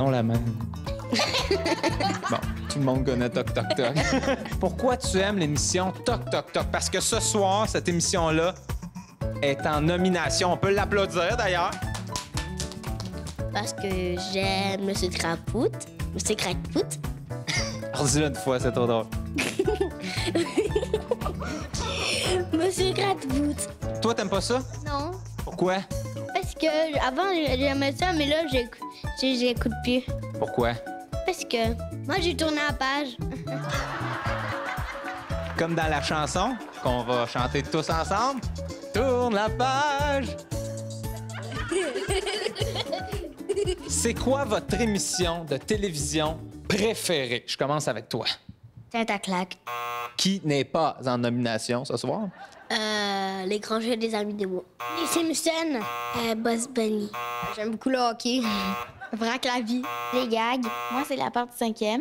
Non, la même. Bon, tout le monde connaît Toc Toc Toc. Pourquoi tu aimes l'émission Toc Toc Toc? Parce que ce soir, cette émission-là est en nomination. On peut l'applaudir, d'ailleurs. Parce que j'aime Monsieur Crapout. Monsieur Crapout. Redis-le une fois, c'est trop drôle. Monsieur Crapout. Toi, t'aimes pas ça? Non. Pourquoi? Parce que avant j'aimais ça, mais là j'écoute plus. Pourquoi? Parce que moi j'ai tourné la page. Comme dans la chanson qu'on va chanter tous ensemble. Tourne la page! C'est quoi votre émission de télévision préférée? Je commence avec toi. Tiens ta claque. Qui n'est pas en nomination ce soir? Les grands jeux des amis de moi. Les Simpsons. Bugs Bunny. J'aime beaucoup le hockey. Vrac la vie. Les gags. Moi, c'est la part du 5e.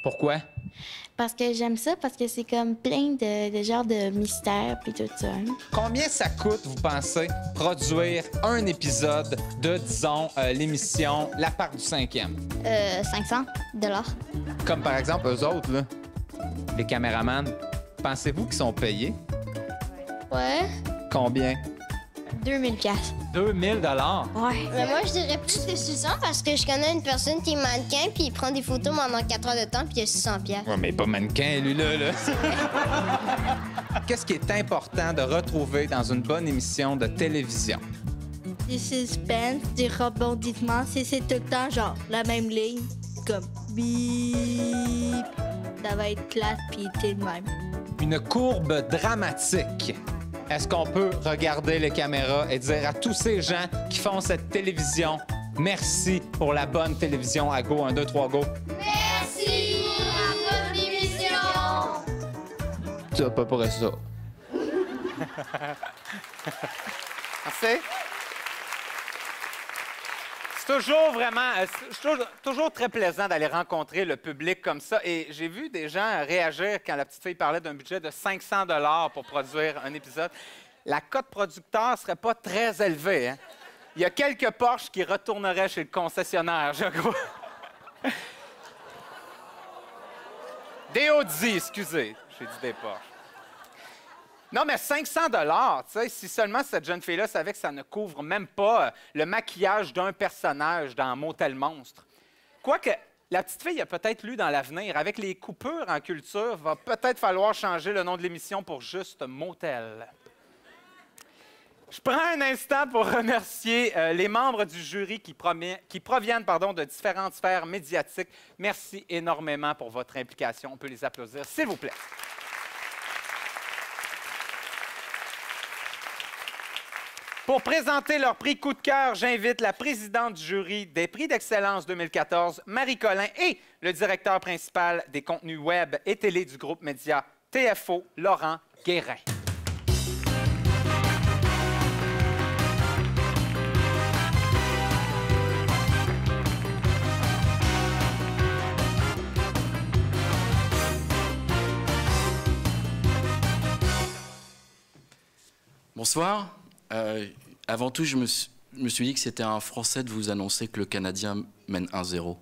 Pourquoi? Parce que j'aime ça, parce que c'est comme plein de genres de mystères puis tout ça. Combien ça coûte, vous pensez, produire un épisode de, disons, l'émission La part du 5e? 500 $. Comme par exemple, eux autres, là, les caméramans, pensez-vous qu'ils sont payés? Ouais. Combien? 2000 $. 2000 $? Ouais. Mais moi, je dirais plus que 600 parce que je connais une personne qui est mannequin puis il prend des photos pendant 4 heures de temps puis il y a 600 $. Ouais, mais pas mannequin, lui, là. Qu'est-ce qui est important de retrouver dans une bonne émission de télévision? Du suspense, du rebondissement, c'est tout le temps genre la même ligne, comme bip. Ça va être classe puis t'es le même. Une courbe dramatique. Est-ce qu'on peut regarder les caméras et dire à tous ces gens qui font cette télévision, merci pour la bonne télévision à Go, 1, 2, 3, Go. Merci pour la bonne émission! Tu as pas pour ça. Merci. C'est toujours vraiment, toujours très plaisant d'aller rencontrer le public comme ça. Et j'ai vu des gens réagir quand la petite fille parlait d'un budget de 500 $ pour produire un épisode. La cote producteur serait pas très élevée, hein? Il y a quelques Porsche qui retourneraient chez le concessionnaire, je crois. Des Audi, excusez. J'ai dit des Porsche. Non, mais 500 $, tu sais, si seulement cette jeune fille-là savait que ça ne couvre même pas le maquillage d'un personnage dans Motel Monstre. Quoique, la petite fille a peut-être lu dans l'avenir, avec les coupures en culture, va peut-être falloir changer le nom de l'émission pour juste Motel. Je prends un instant pour remercier les membres du jury qui proviennent de différentes sphères médiatiques. Merci énormément pour votre implication. On peut les applaudir, s'il vous plaît. Pour présenter leur prix coup de cœur, j'invite la présidente du jury des prix d'excellence 2014, Marie Collin, et le directeur principal des contenus web et télé du groupe média TFO, Laurent Guérin. Bonsoir. Avant tout, je me suis dit que c'était un Français de vous annoncer que le Canadien mène 1-0.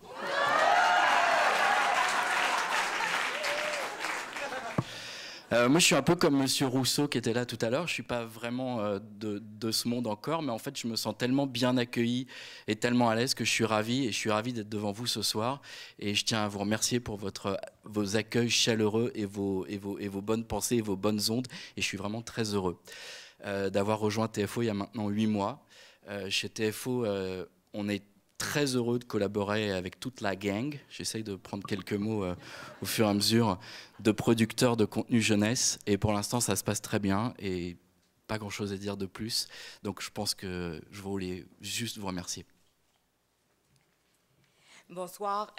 Moi, je suis un peu comme Monsieur Rousseau qui était là tout à l'heure. Je suis pas vraiment de ce monde encore, mais en fait, je me sens tellement bien accueilli et tellement à l'aise que je suis ravi. Et je suis ravi d'être devant vous ce soir. Et je tiens à vous remercier pour vos accueils chaleureux et vos bonnes pensées et vos bonnes ondes. Et je suis vraiment très heureux d'avoir rejoint TFO il y a maintenant 8 mois. Chez TFO, on est très heureux de collaborer avec toute la gang. J'essaye de prendre quelques mots au fur et à mesure de producteurs de contenu jeunesse. Et pour l'instant, ça se passe très bien et pas grand-chose à dire de plus. Donc je pense que je voulais juste vous remercier. Bonsoir.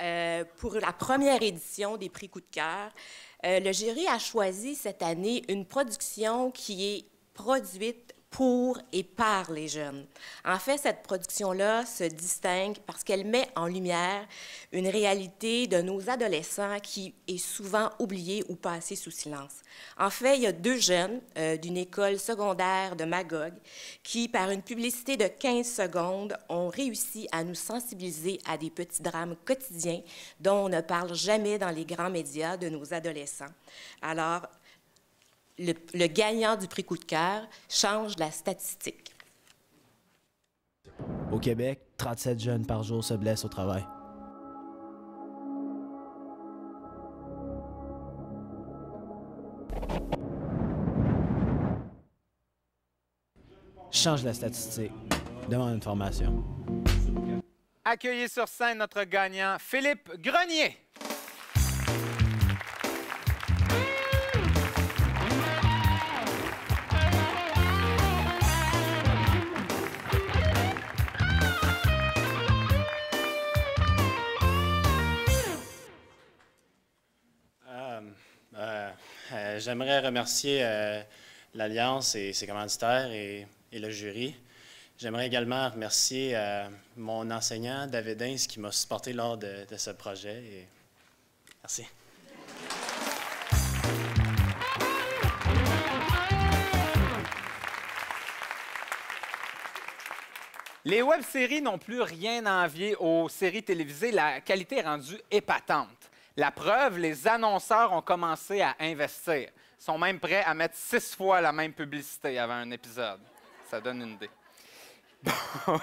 Pour la première édition des prix Coup de cœur, le jury a choisi cette année une production qui est produite pour et par les jeunes. En fait, cette production-là se distingue parce qu'elle met en lumière une réalité de nos adolescents qui est souvent oubliée ou passée sous silence. En fait, il y a 2 jeunes d'une école secondaire de Magog qui, par une publicité de 15 secondes, ont réussi à nous sensibiliser à des petits drames quotidiens dont on ne parle jamais dans les grands médias de nos adolescents. Alors, le gagnant du prix Coup de cœur change la statistique. Au Québec, 37 jeunes par jour se blessent au travail. Change la statistique. Demande une formation. Accueillez sur scène notre gagnant, Philippe Grenier. J'aimerais remercier l'Alliance et ses commanditaires et le jury. J'aimerais également remercier mon enseignant, David Hins, qui m'a supporté lors de ce projet. Et merci. Les web-séries n'ont plus rien à envier aux séries télévisées. La qualité est rendue épatante. La preuve, les annonceurs ont commencé à investir. Ils sont même prêts à mettre 6 fois la même publicité avant un épisode. Ça donne une idée. Bon.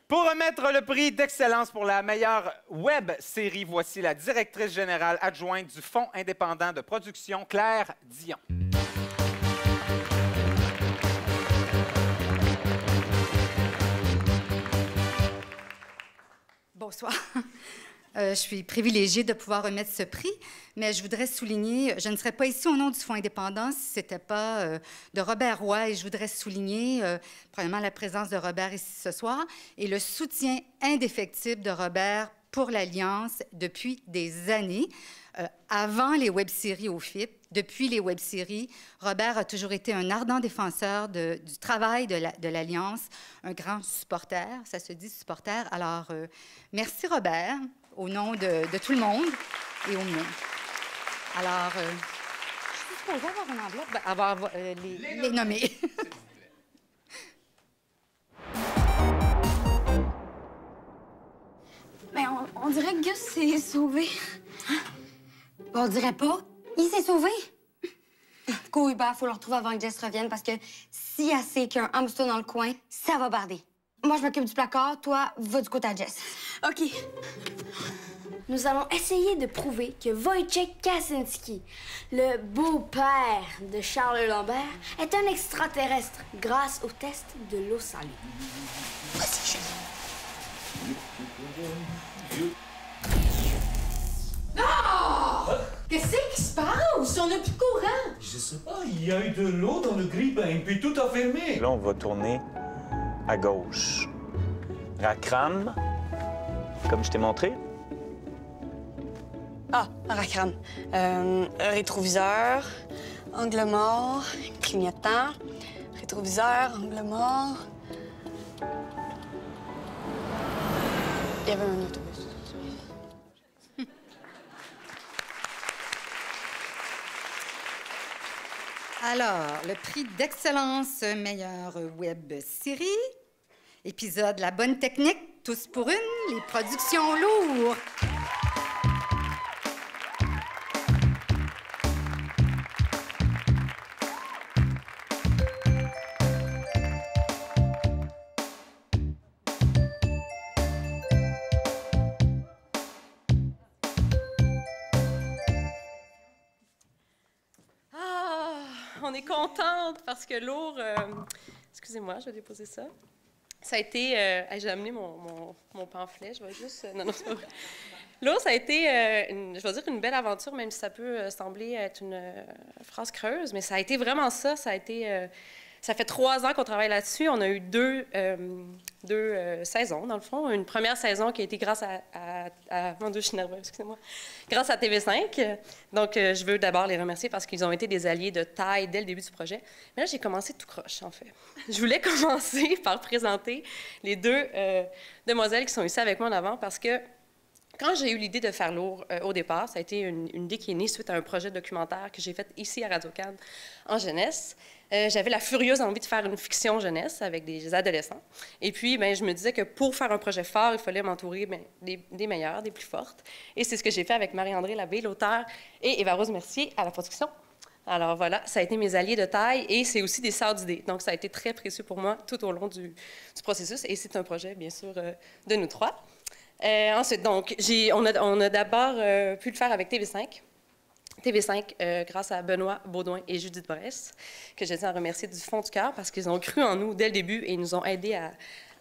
Pour remettre le prix d'excellence pour la meilleure web-série, voici la directrice générale adjointe du Fonds indépendant de production, Claire Dion. Bonsoir. Je suis privilégiée de pouvoir remettre ce prix, mais je voudrais souligner, je ne serais pas ici au nom du Fonds indépendant si ce n'était pas de Robert Roy, et je voudrais souligner, premièrement, la présence de Robert ici ce soir et le soutien indéfectible de Robert pour l'Alliance depuis des années. Avant les web-séries au FIP, depuis les web-séries, Robert a toujours été un ardent défenseur du travail de l'Alliance, un grand supporter, ça se dit supporter. Alors, merci Robert, au nom de tout le monde et au mien. Alors, je suis supposée avoir une enveloppe, avoir les nommer. Mais on dirait que Gus s'est sauvé. On dirait pas. Il s'est sauvé. Cool, Hubert, faut le retrouver avant que Jess revienne parce que si elle sait qu'il y a un hamster dans le coin, ça va barder. Moi, je m'occupe du placard. Toi, va du côté à Jess. OK. Nous allons essayer de prouver que Wojciech Kaczynski, le beau-père de Charles Lambert, est un extraterrestre grâce au test de l'eau salée. Vas-y, Julie. Non! Qu'est-ce qui se passe? On n'a plus de courant. Je sais pas, il y a eu de l'eau dans le grille-pain, puis tout a fermé. Là, on va tourner à gauche. Racram, comme je t'ai montré. Ah, racram. Rétroviseur, angle mort, clignotant, rétroviseur, angle mort. Il y avait un autobus. Alors, le prix d'excellence meilleure web série, épisode La bonne technique, tous pour une, les productions lourdes. On est contente parce que Lourd... excusez-moi, je vais déposer ça. Ça a été... j'ai amené mon pamphlet, je vais juste... non, c'est pas vrai. Lourd, ça a été, je vais dire, une belle aventure, même si ça peut sembler être une phrase creuse, mais ça a été vraiment ça. Ça a été Ça fait 3 ans qu'on travaille là-dessus. On a eu deux saisons, dans le fond. Une première saison qui a été grâce mon Dieu, je suis nerveuse, excusez-moi. Grâce à TV5. Donc, je veux d'abord les remercier parce qu'ils ont été des alliés de taille dès le début du projet. Mais là, j'ai commencé tout croche, en fait. Je voulais commencer par présenter les 2 demoiselles qui sont ici avec moi en avant parce que quand j'ai eu l'idée de faire Lourd au départ, ça a été une idée qui est née suite à un projet documentaire que j'ai fait ici à Radio-Can en jeunesse. J'avais la furieuse envie de faire une fiction jeunesse avec des adolescents. Et puis, bien, je me disais que pour faire un projet fort, il fallait m'entourer des meilleures, des plus fortes. Et c'est ce que j'ai fait avec Marie-André Labbé, l'auteur, et Eva-Rose Mercier à la production. Alors voilà, ça a été mes alliés de taille et c'est aussi des sœurs d'idées. Donc, ça a été très précieux pour moi tout au long du processus. Et c'est un projet, bien sûr, de nous 3. Ensuite, donc, on a d'abord pu le faire avec TV5. TV5, grâce à Benoît Baudouin et Judith Bresse, que je tiens à remercier du fond du cœur parce qu'ils ont cru en nous dès le début et ils nous ont aidés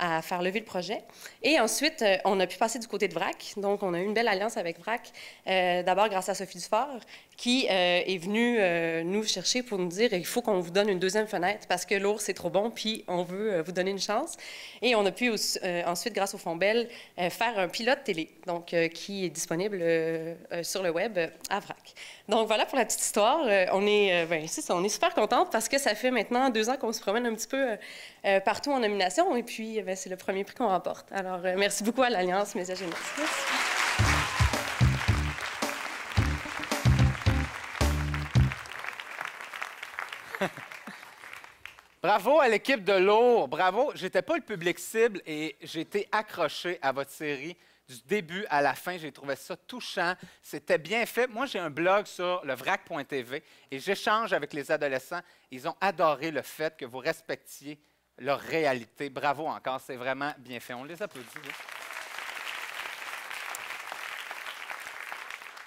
à faire lever le projet. Et ensuite, on a pu passer du côté de VRAC. Donc, on a eu une belle alliance avec VRAC, d'abord grâce à Sophie Dufort, qui est venue nous chercher pour nous dire il faut qu'on vous donne une 2e fenêtre parce que Lourd, c'est trop bon, puis on veut vous donner une chance. Et on a pu ensuite, grâce au Fonds Bell, faire un pilote télé, donc qui est disponible sur le web à VRAC. Donc, voilà pour la petite histoire. On est super contente parce que ça fait maintenant 2 ans qu'on se promène un petit peu partout en nomination et puis c'est le premier prix qu'on remporte. Alors, merci beaucoup à l'Alliance Médias Jeunesse. Bravo à l'équipe de Lourd. Bravo. J'étais pas le public cible et j'ai été accroché à votre série du début à la fin. J'ai trouvé ça touchant. C'était bien fait. Moi, j'ai un blog sur levrac.tv et j'échange avec les adolescents. Ils ont adoré le fait que vous respectiez leur réalité. Bravo encore. C'est vraiment bien fait. On les applaudit. Oui.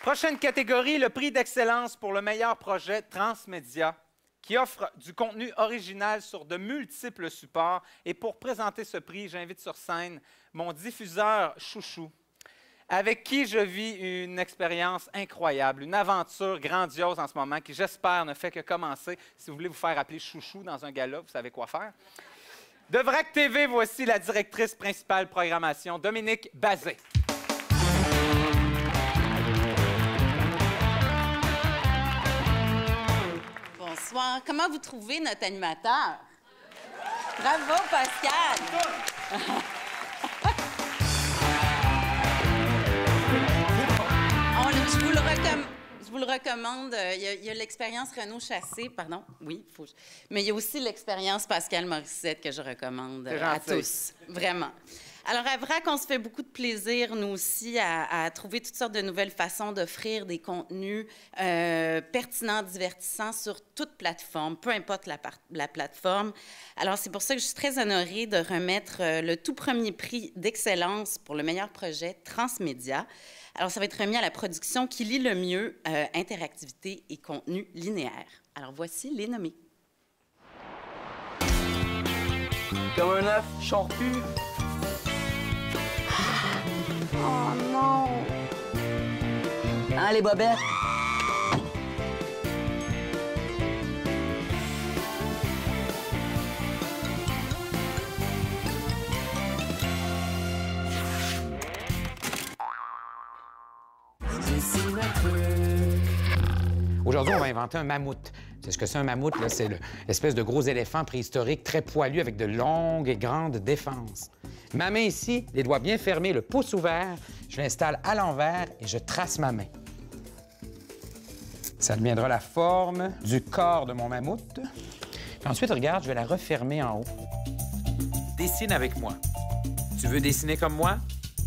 Prochaine catégorie, le prix d'excellence pour le meilleur projet transmédia qui offre du contenu original sur de multiples supports. Et pour présenter ce prix, j'invite sur scène mon diffuseur chouchou, avec qui je vis une expérience incroyable, une aventure grandiose en ce moment, qui, j'espère, ne fait que commencer. Si vous voulez vous faire appeler chouchou dans un gala, vous savez quoi faire. De VRAC TV, voici la directrice principale programmation, Dominique Bazet. Bonsoir. Comment vous trouvez notre animateur? Bravo, Pascal! Je vous le recommande. Il y a l'expérience Renaud Chassé, pardon. Oui, faut. Mais il y a aussi l'expérience Pascal Morissette que je recommande à tous. Vraiment. Alors, à VRAC, on se fait beaucoup de plaisir, nous aussi, à trouver toutes sortes de nouvelles façons d'offrir des contenus pertinents, divertissants sur toute plateforme, peu importe la plateforme. Alors, c'est pour ça que je suis très honorée de remettre le tout premier prix d'excellence pour le meilleur projet transmédia. Alors, ça va être remis à la production qui lie le mieux interactivité et contenu linéaire. Alors, voici les nommés. Comme un œuf, je sors plus. Oh non! Hein, les bobettes? Aujourd'hui, on va inventer un mammouth. C'est ce que c'est un mammouth, là. C'est l'espèce de gros éléphant préhistorique très poilu avec de longues et grandes défenses. Ma main ici, les doigts bien fermés, le pouce ouvert, je l'installe à l'envers et je trace ma main. Ça deviendra la forme du corps de mon mammouth. Puis ensuite, regarde, je vais la refermer en haut. Dessine avec moi. Tu veux dessiner comme moi?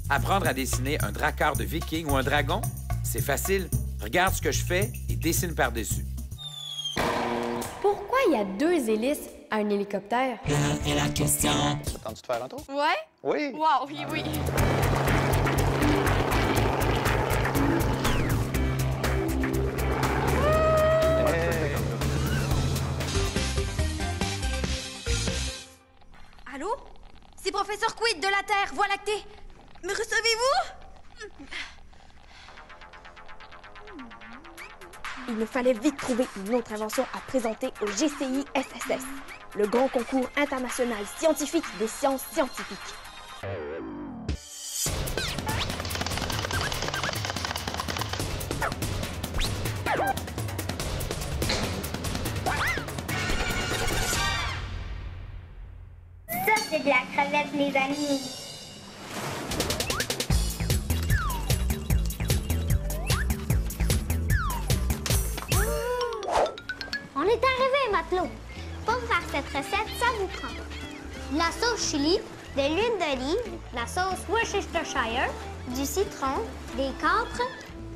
Apprendre à dessiner un dracard de viking ou un dragon? C'est facile. Regarde ce que je fais et dessine par-dessus. Pourquoi il y a 2 hélices à un hélicoptère? C'est la question. T'attends-tu de faire un tour? Ouais? Oui. Wow, oui, oui. Allô? C'est Professeur Quid de la Terre, Voie lactée. Me recevez-vous? Il me fallait vite trouver une autre invention à présenter au GCI SSS. le grand concours international scientifique des sciences scientifiques. Ça, c'est de la crevette, les amis. On est arrivé, matelot. Pour faire cette recette, ça vous prend de la sauce chili, de l'huile d'olive, de la sauce Worcestershire, du citron, des capres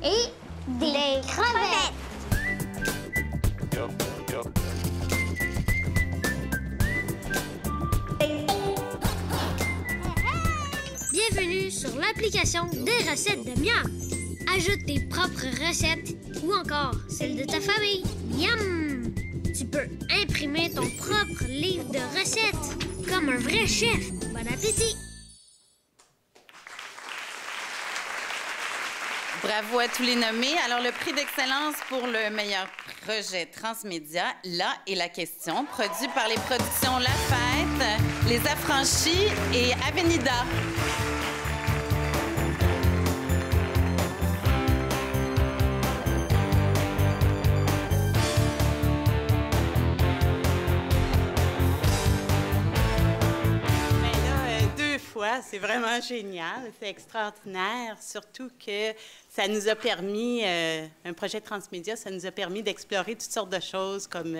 et des crevettes. Bienvenue sur l'application des recettes de Miam. Ajoute tes propres recettes ou encore celles de ta famille. Miam! Tu peux imprimer ton propre livre de recettes comme un vrai chef. Bon appétit! Bravo à tous les nommés. Alors, le prix d'excellence pour le meilleur projet transmédia, là est la question, produit par les productions La Fête, Les Affranchis et Avenida. C'est vraiment génial, c'est extraordinaire, surtout que ça nous a permis, un projet transmédia, ça nous a permis d'explorer toutes sortes de choses comme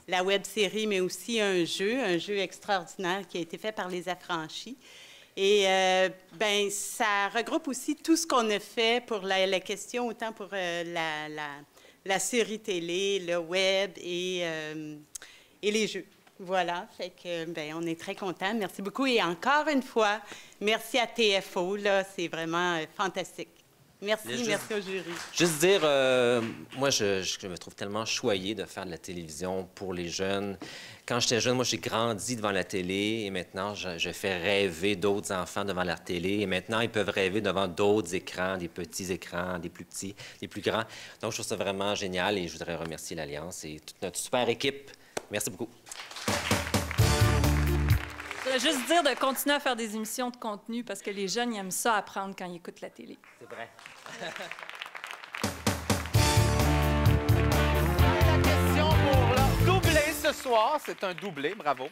la web-série, mais aussi un jeu extraordinaire qui a été fait par Les Affranchis. Et ben ça regroupe aussi tout ce qu'on a fait pour la question, autant pour la série télé, le web et les jeux. Voilà, fait que, ben, on est très contents. Merci beaucoup. Et encore une fois, merci à TFO, là, c'est vraiment fantastique. Merci, merci au jury. Juste dire, moi, je me trouve tellement choyée de faire de la télévision pour les jeunes. Quand j'étais jeune, moi, j'ai grandi devant la télé et maintenant, je fais rêver d'autres enfants devant la télé. Et maintenant, ils peuvent rêver devant d'autres écrans, des petits écrans, des plus petits, des plus grands. Donc, je trouve ça vraiment génial et je voudrais remercier l'Alliance et toute notre super équipe. Merci beaucoup. Je voudrais juste dire de continuer à faire des émissions de contenu parce que les jeunes ils aiment ça apprendre quand ils écoutent la télé. C'est vrai. La question pour le doublé ce soir, c'est un doublé, bravo.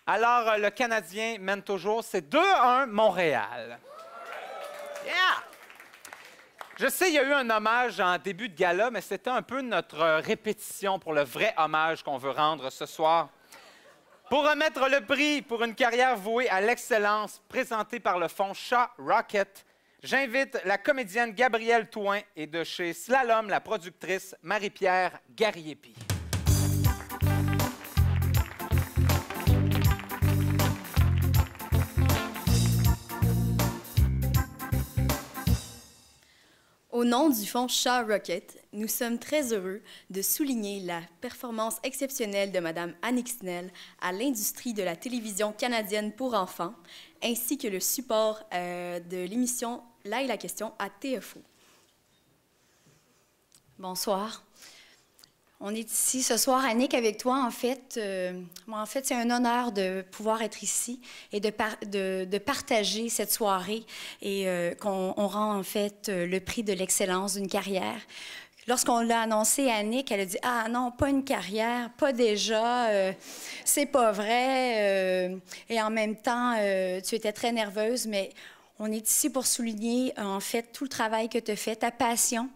Alors, le Canadien mène toujours, c'est 2-1 Montréal. Yeah! Je sais, il y a eu un hommage en début de gala, mais c'était un peu notre répétition pour le vrai hommage qu'on veut rendre ce soir. Pour remettre le prix pour une carrière vouée à l'excellence présentée par le fonds Shaw Rocket, j'invite la comédienne Gabrielle Touin et de chez Slalom, la productrice Marie-Pierre Gariepi. Au nom du fonds Shaw Rocket, nous sommes très heureux de souligner la performance exceptionnelle de Mme Annick Snell à l'industrie de la télévision canadienne pour enfants, ainsi que le support de l'émission Là est la question à TFO. Bonsoir. On est ici ce soir, Annick, avec toi. En fait, c'est un honneur de pouvoir être ici et de partager cette soirée et qu'on rend, en fait, le prix de l'excellence d'une carrière. Lorsqu'on l'a annoncé à Annick, elle a dit « Ah non, pas une carrière, pas déjà, c'est pas vrai. Et en même temps, tu étais très nerveuse, mais on est ici pour souligner, en fait, tout le travail que tu as fait, ta passion.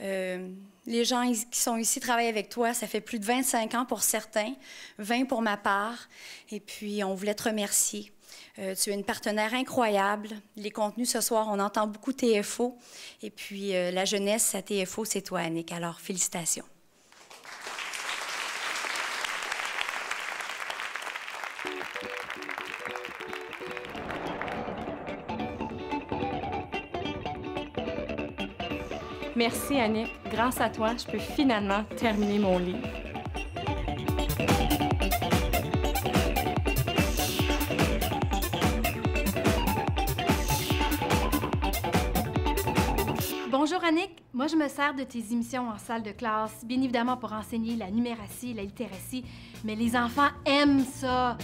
Les gens qui sont ici travaillent avec toi, ça fait plus de 25 ans pour certains, 20 pour ma part. Et puis, on voulait te remercier. Tu es une partenaire incroyable. Les contenus ce soir, on entend beaucoup TFO. Et puis, la jeunesse à TFO, c'est toi, Annick. Alors, félicitations. Merci, Annick. Grâce à toi, je peux finalement terminer mon livre. Bonjour, Annick. Moi, je me sers de tes émissions en salle de classe, bien évidemment pour enseigner la numératie, la littératie, mais les enfants aiment ça.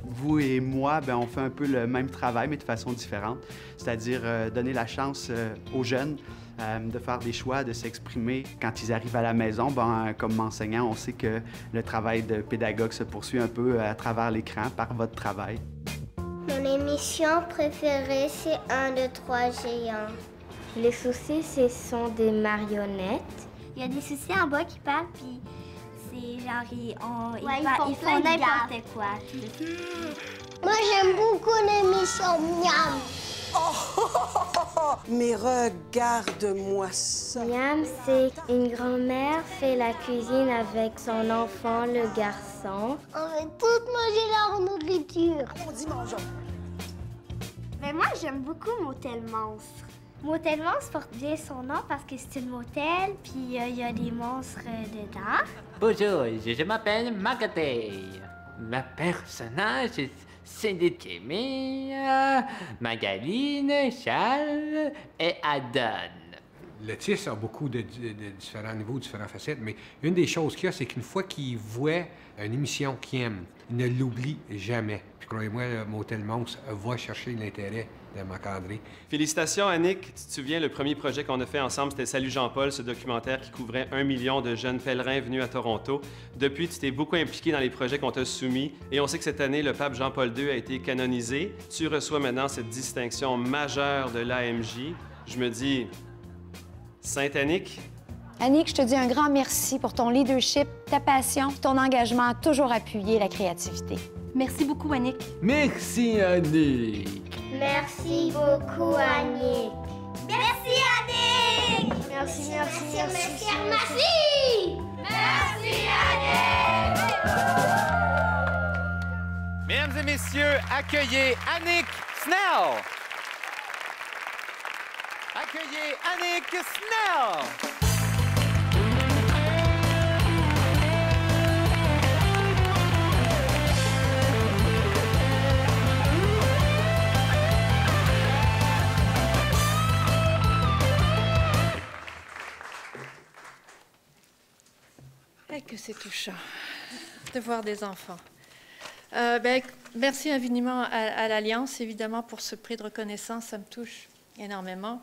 Vous et moi, ben, on fait un peu le même travail, mais de façon différente, c'est-à-dire donner la chance aux jeunes de faire des choix, de s'exprimer. Quand ils arrivent à la maison, ben, comme enseignant, on sait que le travail de pédagogue se poursuit un peu à travers l'écran par votre travail. Mon émission préférée, c'est 1, 2, 3 géants. Les soucis, ce sont des marionnettes. Il y a des soucis en bas qui parlent, puis c'est genre, ils font n'importe quoi. Moi, j'aime beaucoup l'émission Miam. Mais regarde-moi ça. Miam, c'est une grand-mère fait la cuisine avec son enfant, le garçon. On va tous manger leur nourriture. On dit mangeons. Mais moi, j'aime beaucoup Motel Monstre. Motel Monstre porte bien son nom parce que c'est une motel, puis il y a des monstres dedans. Bonjour, je m'appelle Magatei. Ma personnage est Cindy Kémé, Magaline, Charles et Adon. Le TIS a beaucoup de différents niveaux, différentes facettes, mais une des choses qu'il y a, c'est qu'une fois qu'il voit une émission qu'il aime, il ne l'oublie jamais. Puis croyez-moi, le Motel Monstre va chercher l'intérêt de Marc-André. Félicitations, Annick. Tu te souviens, le premier projet qu'on a fait ensemble, c'était Salut Jean-Paul, ce documentaire qui couvrait 1 million de jeunes pèlerins venus à Toronto. Depuis, tu t'es beaucoup impliqué dans les projets qu'on t'a soumis et on sait que cette année, le pape Jean-Paul II a été canonisé. Tu reçois maintenant cette distinction majeure de l'AMJ. Je me dis, Sainte Annick. Annick, je te dis un grand merci pour ton leadership, ta passion, ton engagement à toujours appuyer la créativité. Merci beaucoup, Annick. Merci, Annick. Merci beaucoup, Annick. Merci, Annick. Merci, merci, merci. Merci, merci, Annick. Mesdames et messieurs, accueillez Annick Snell. Accueillez Annick Snell. Et que c'est touchant de voir des enfants. Merci infiniment à l'Alliance, évidemment, pour ce prix de reconnaissance. Ça me touche énormément.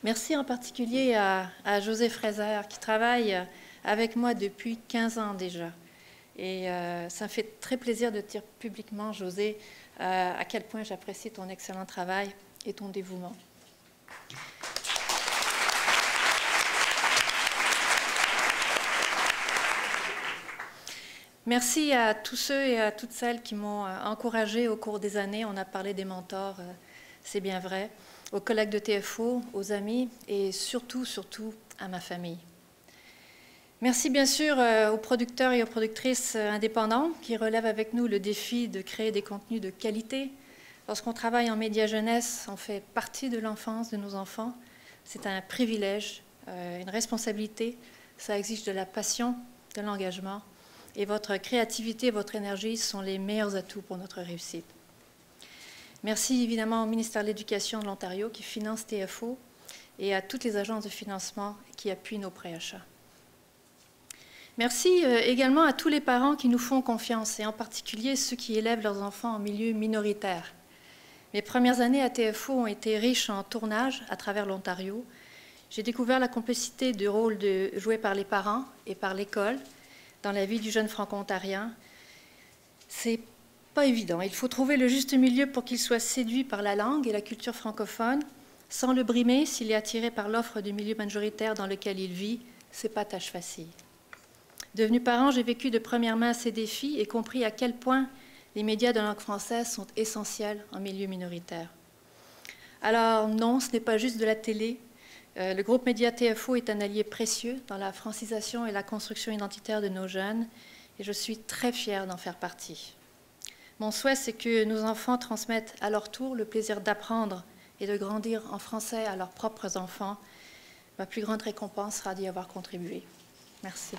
Merci en particulier à José Fraser, qui travaille avec moi depuis 15 ans déjà. Et ça me fait très plaisir de dire publiquement, José, à quel point j'apprécie ton excellent travail et ton dévouement. Merci à tous ceux et à toutes celles qui m'ont encouragée au cours des années. On a parlé des mentors, c'est bien vrai. Aux collègues de TFO, aux amis et surtout à ma famille. Merci bien sûr aux producteurs et aux productrices indépendants qui relèvent avec nous le défi de créer des contenus de qualité. Lorsqu'on travaille en médias jeunesse, on fait partie de l'enfance de nos enfants. C'est un privilège, une responsabilité. Ça exige de la passion, de l'engagement. Et votre créativité, votre énergie sont les meilleurs atouts pour notre réussite. Merci évidemment au ministère de l'Éducation de l'Ontario qui finance TFO et à toutes les agences de financement qui appuient nos préachats. Merci également à tous les parents qui nous font confiance et en particulier ceux qui élèvent leurs enfants en milieu minoritaire. Mes premières années à TFO ont été riches en tournages à travers l'Ontario. J'ai découvert la complicité du rôle joué par les parents et par l'école dans la vie du jeune franco-ontarien. C'est pas évident. Il faut trouver le juste milieu pour qu'il soit séduit par la langue et la culture francophone, sans le brimer s'il est attiré par l'offre du milieu majoritaire dans lequel il vit. C'est pas tâche facile. Devenue parent, j'ai vécu de première main ces défis et compris à quel point les médias de langue française sont essentiels en milieu minoritaire. Alors non, ce n'est pas juste de la télé. Le groupe Média TFO est un allié précieux dans la francisation et la construction identitaire de nos jeunes et je suis très fière d'en faire partie. Mon souhait, c'est que nos enfants transmettent à leur tour le plaisir d'apprendre et de grandir en français à leurs propres enfants. Ma plus grande récompense sera d'y avoir contribué. Merci.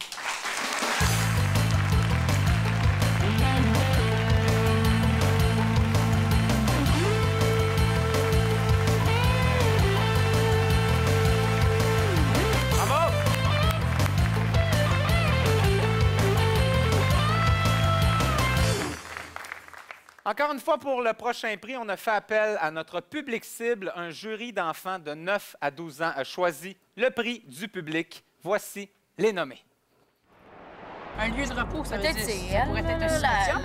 Encore une fois, pour le prochain prix, on a fait appel à notre public cible. Un jury d'enfants de 9 à 12 ans a choisi le prix du public. Voici les nommés. Un lieu de repos, ça peut-être veut dire. c'est Ça elle, pourrait être une situation.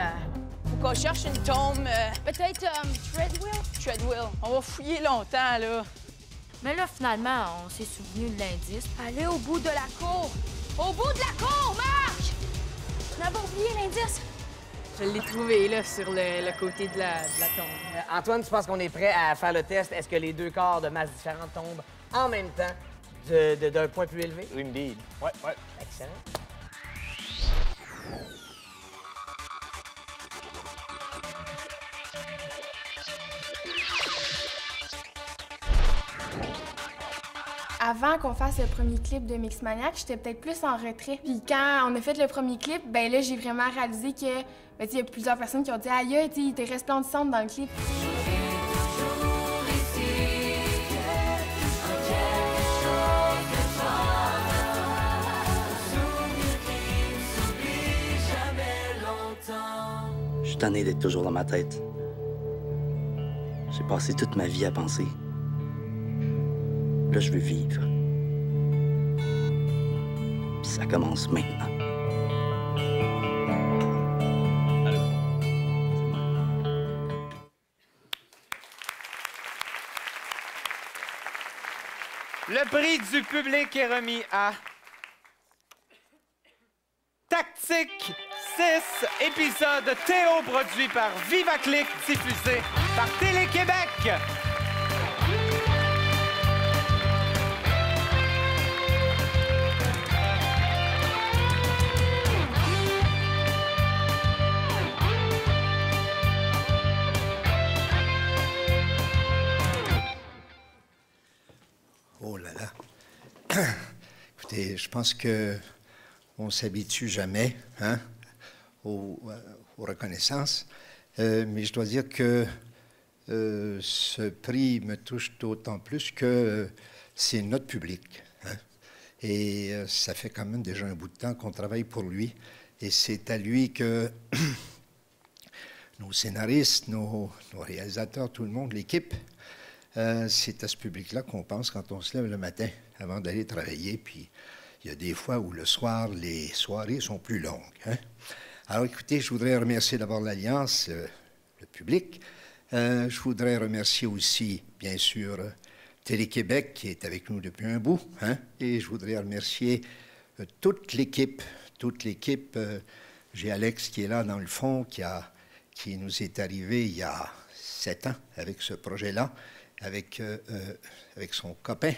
Faut qu'on cherche une tombe. Peut-être Treadwell? Treadwell. On va fouiller longtemps, là. Mais là, finalement, on s'est souvenu de l'indice. Allez au bout de la cour! Au bout de la cour, Marc! On avait oublié l'indice. Je l'ai trouvé, là, sur le côté de la tombe. Antoine, tu penses qu'on est prêt à faire le test? Est-ce que les deux corps de masse différentes tombent en même temps d'un point plus élevé? Indeed. Ouais. Excellent. Avant qu'on fasse le premier clip de Mixmaniac, j'étais peut-être plus en retrait. Puis quand on a fait le premier clip, ben là, j'ai vraiment réalisé que, ben, il y a plusieurs personnes qui ont dit « Aïe, il était resplendissante dans le clip. » Je suis tanné d'être toujours dans ma tête. J'ai passé toute ma vie à penser. Là, je veux vivre. Puis ça commence maintenant. Le prix du public est remis à Tactique 6, épisode Théo, produit par VivaClick, diffusé par Télé-Québec. Oh là là. Écoutez, je pense que on s'habitue jamais aux reconnaissances. Mais je dois dire que ce prix me touche d'autant plus que c'est notre public. Et ça fait quand même déjà un bout de temps qu'on travaille pour lui. Et c'est à lui que nos scénaristes, nos réalisateurs, tout le monde, l'équipe, c'est à ce public-là qu'on pense quand on se lève le matin avant d'aller travailler. Puis il y a des fois où le soir, les soirées sont plus longues. Alors écoutez, je voudrais remercier d'abord l'Alliance, le public. Je voudrais remercier aussi, bien sûr, Télé-Québec qui est avec nous depuis un bout. Et je voudrais remercier toute l'équipe. J'ai Alex qui est là dans le fond, qui nous est arrivé il y a 7 ans avec ce projet-là, avec son copain.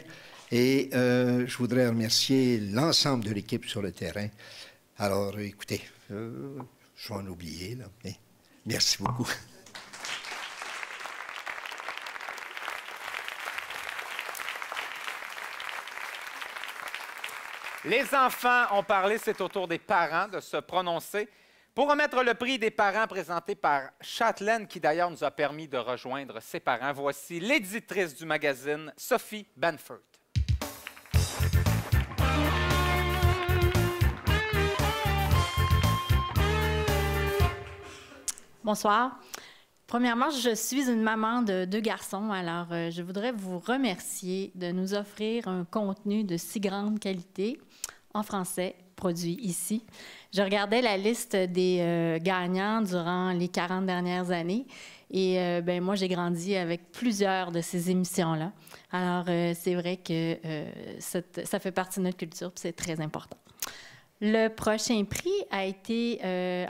Et je voudrais remercier l'ensemble de l'équipe sur le terrain. Alors, écoutez, je vais en oublier, là, mais merci beaucoup. Les enfants ont parlé, c'est au tour des parents de se prononcer. Pour remettre le prix des parents présenté par Châtelaine, qui d'ailleurs nous a permis de rejoindre ses parents, voici l'éditrice du magazine, Sophie Banford. Bonsoir. Premièrement, je suis une maman de 2 garçons, alors je voudrais vous remercier de nous offrir un contenu de si grande qualité en français, produit ici. Je regardais la liste des gagnants durant les 40 dernières années et moi, j'ai grandi avec plusieurs de ces émissions-là. Alors, c'est vrai que ça fait partie de notre culture, puis c'est très important. Le prochain prix a été...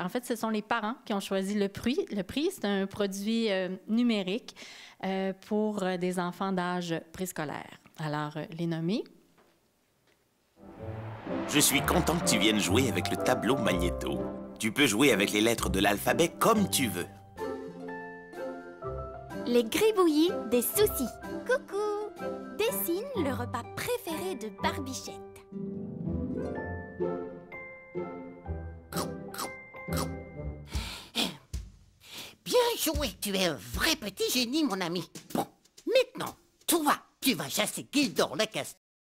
en fait, ce sont les parents qui ont choisi le prix. Le prix, c'est un produit numérique pour des enfants d'âge préscolaire. Alors, les nommés. Je suis content que tu viennes jouer avec le tableau Magnéto. Tu peux jouer avec les lettres de l'alphabet comme tu veux. Les gribouillis des soucis. Coucou! Dessine le repas préféré de Barbichette. Bien joué, tu es un vrai petit génie, mon ami. Bon, maintenant, toi, tu vas chasser Gildor le castor.